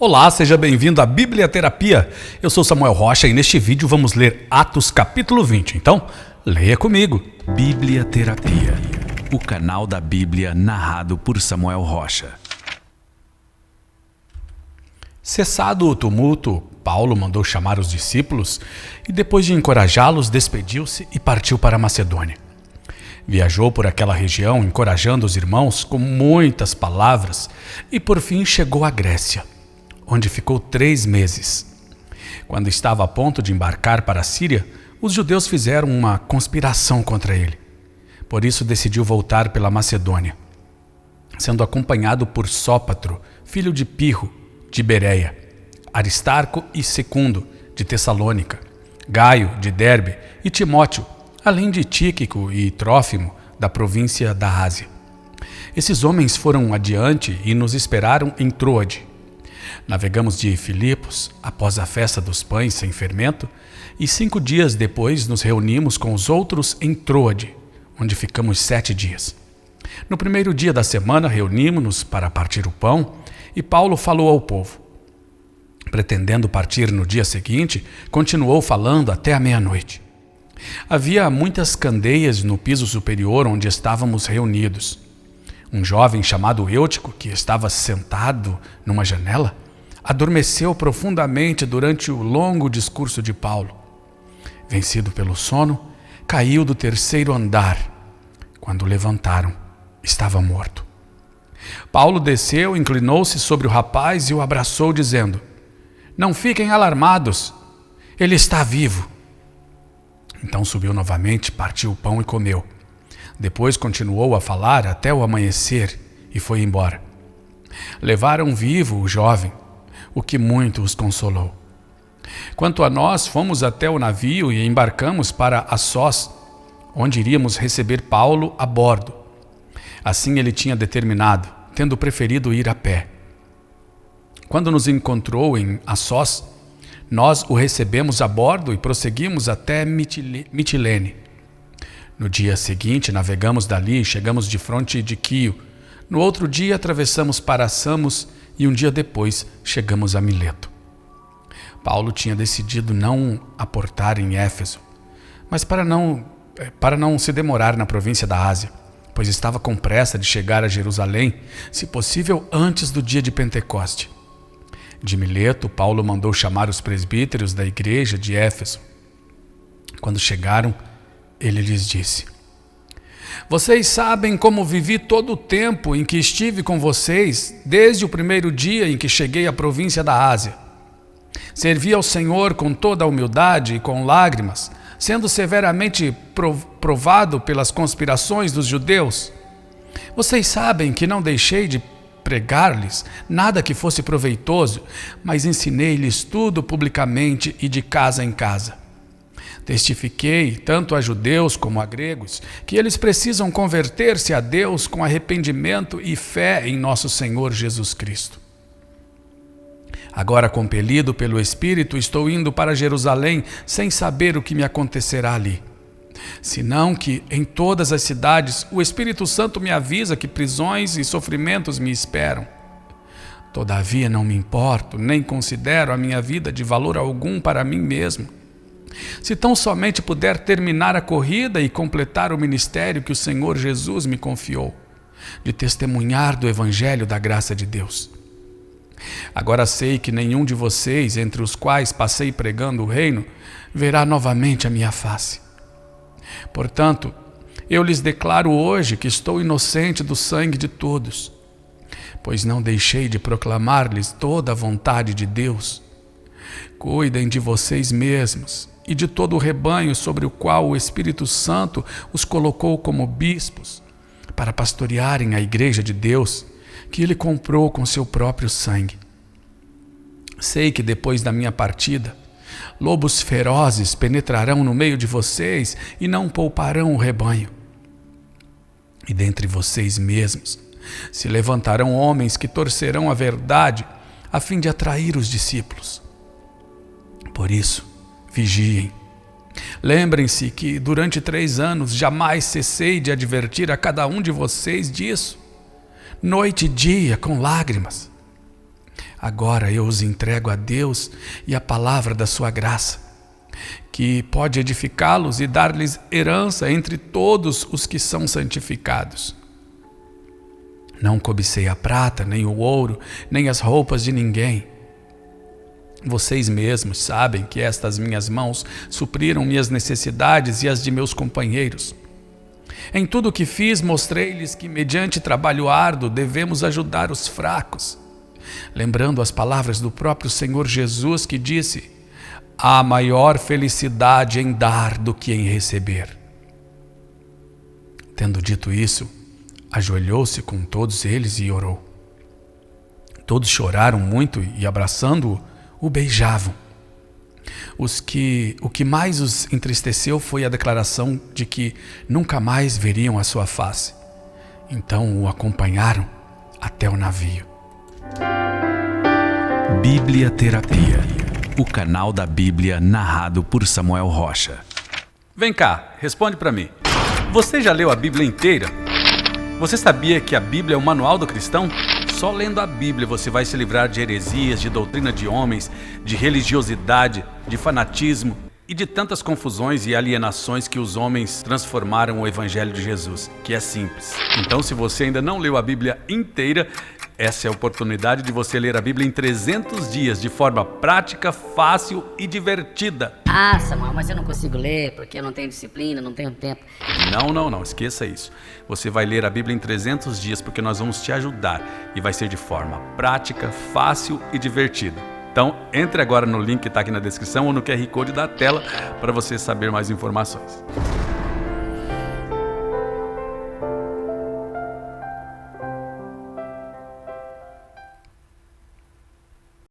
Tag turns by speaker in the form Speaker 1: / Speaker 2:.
Speaker 1: Olá, seja bem-vindo à Biblioterapia. Eu sou Samuel Rocha e neste vídeo vamos ler Atos capítulo 20. Então, leia comigo.
Speaker 2: Biblioterapia, o canal da Bíblia narrado por Samuel Rocha.
Speaker 1: Cessado o tumulto, Paulo mandou chamar os discípulos e depois de encorajá-los, despediu-se e partiu para a Macedônia. Viajou por aquela região, encorajando os irmãos com muitas palavras e por fim chegou à Grécia, onde ficou 3 meses. Quando estava a ponto de embarcar para a Síria, os judeus fizeram uma conspiração contra ele. Por isso decidiu voltar pela Macedônia, sendo acompanhado por Sópatro, filho de Pirro, de Bereia, Aristarco e Secundo, de Tessalônica, Gaio, de Derbe, e Timóteo, além de Tíquico e Trófimo, da província da Ásia. Esses homens foram adiante e nos esperaram em Troade. Navegamos de Filipos, após a festa dos pães sem fermento, e 5 dias depois nos reunimos com os outros em Troade, onde ficamos 7 dias. No primeiro dia da semana reunimos-nos para partir o pão, e Paulo falou ao povo. Pretendendo partir no dia seguinte, continuou falando até a meia-noite. Havia muitas candeias no piso superior onde estávamos reunidos. Um jovem chamado Eutico, que estava sentado numa janela, adormeceu profundamente durante o longo discurso de Paulo. Vencido pelo sono, caiu do 3º andar. Quando o levantaram, estava morto. Paulo desceu, inclinou-se sobre o rapaz e o abraçou, dizendo: "Não fiquem alarmados, ele está vivo." Então subiu novamente, partiu o pão e comeu. Depois continuou a falar até o amanhecer e foi embora. Levaram vivo o jovem, o que muito os consolou. Quanto a nós, fomos até o navio e embarcamos para Assós, onde iríamos receber Paulo a bordo. Assim ele tinha determinado, tendo preferido ir a pé. Quando nos encontrou em Assós, nós o recebemos a bordo e prosseguimos até Mitilene. No dia seguinte, navegamos dali e chegamos de fronte de Quio. No outro dia, atravessamos para Samos e um dia depois chegamos a Mileto. Paulo tinha decidido não aportar em Éfeso, mas para não se demorar na província da Ásia, pois estava com pressa de chegar a Jerusalém, se possível antes do dia de Pentecoste. De Mileto, Paulo mandou chamar os presbíteros da igreja de Éfeso. Quando chegaram, ele lhes disse: "Vocês sabem como vivi todo o tempo em que estive com vocês, desde o primeiro dia em que cheguei à província da Ásia. Servi ao Senhor com toda a humildade e com lágrimas, sendo severamente provado pelas conspirações dos judeus. Vocês sabem que não deixei de pregar-lhes nada que fosse proveitoso, mas ensinei-lhes tudo publicamente e de casa em casa. Testifiquei, tanto a judeus como a gregos, que eles precisam converter-se a Deus com arrependimento e fé em nosso Senhor Jesus Cristo. Agora, compelido pelo Espírito, estou indo para Jerusalém sem saber o que me acontecerá ali. Senão que, em todas as cidades, o Espírito Santo me avisa que prisões e sofrimentos me esperam. Todavia não me importo, nem considero a minha vida de valor algum para mim mesmo. Se tão somente puder terminar a corrida e completar o ministério que o Senhor Jesus me confiou, de testemunhar do Evangelho da graça de Deus. Agora sei que nenhum de vocês, entre os quais passei pregando o reino, verá novamente a minha face. Portanto, eu lhes declaro hoje que estou inocente do sangue de todos, pois não deixei de proclamar-lhes toda a vontade de Deus. Cuidem de vocês mesmos e de todo o rebanho sobre o qual o Espírito Santo os colocou como bispos, para pastorearem a igreja de Deus, que ele comprou com seu próprio sangue. Sei que depois da minha partida, lobos ferozes penetrarão no meio de vocês e não pouparão o rebanho. E dentre vocês mesmos se levantarão homens que torcerão a verdade a fim de atrair os discípulos. Por isso, vigiem. Lembrem-se que durante 3 anos jamais cessei de advertir a cada um de vocês disso, noite e dia com lágrimas. Agora eu os entrego a Deus e à palavra da sua graça, que pode edificá-los e dar-lhes herança entre todos os que são santificados. Não cobicei a prata, nem o ouro, nem as roupas de ninguém. Vocês mesmos sabem que estas minhas mãos supriram minhas necessidades e as de meus companheiros. Em tudo o que fiz, mostrei-lhes que, mediante trabalho árduo, devemos ajudar os fracos. Lembrando as palavras do próprio Senhor Jesus, que disse: há maior felicidade em dar do que em receber. Tendo dito isso, ajoelhou-se com todos eles e orou. Todos choraram muito e, abraçando-o, o beijavam. O que mais os entristeceu foi a declaração de que nunca mais veriam a sua face. Então o acompanharam até o navio.
Speaker 2: Bíblia Terapia, o canal da Bíblia narrado por Samuel Rocha.
Speaker 3: Vem cá, responde pra mim. Você já leu a Bíblia inteira? Você sabia que a Bíblia é o manual do cristão? Só lendo a Bíblia você vai se livrar de heresias, de doutrina de homens, de religiosidade, de fanatismo e de tantas confusões e alienações que os homens transformaram o Evangelho de Jesus, que é simples. Então, se você ainda não leu a Bíblia inteira, essa é a oportunidade de você ler a Bíblia em 300 dias, de forma prática, fácil e divertida.
Speaker 4: Ah, Samuel, mas eu não consigo ler porque eu não tenho disciplina, não tenho tempo.
Speaker 3: Não, esqueça isso. Você vai ler a Bíblia em 300 dias porque nós vamos te ajudar e vai ser de forma prática, fácil e divertida. Então, entre agora no link que está aqui na descrição ou no QR Code da tela para você saber mais informações.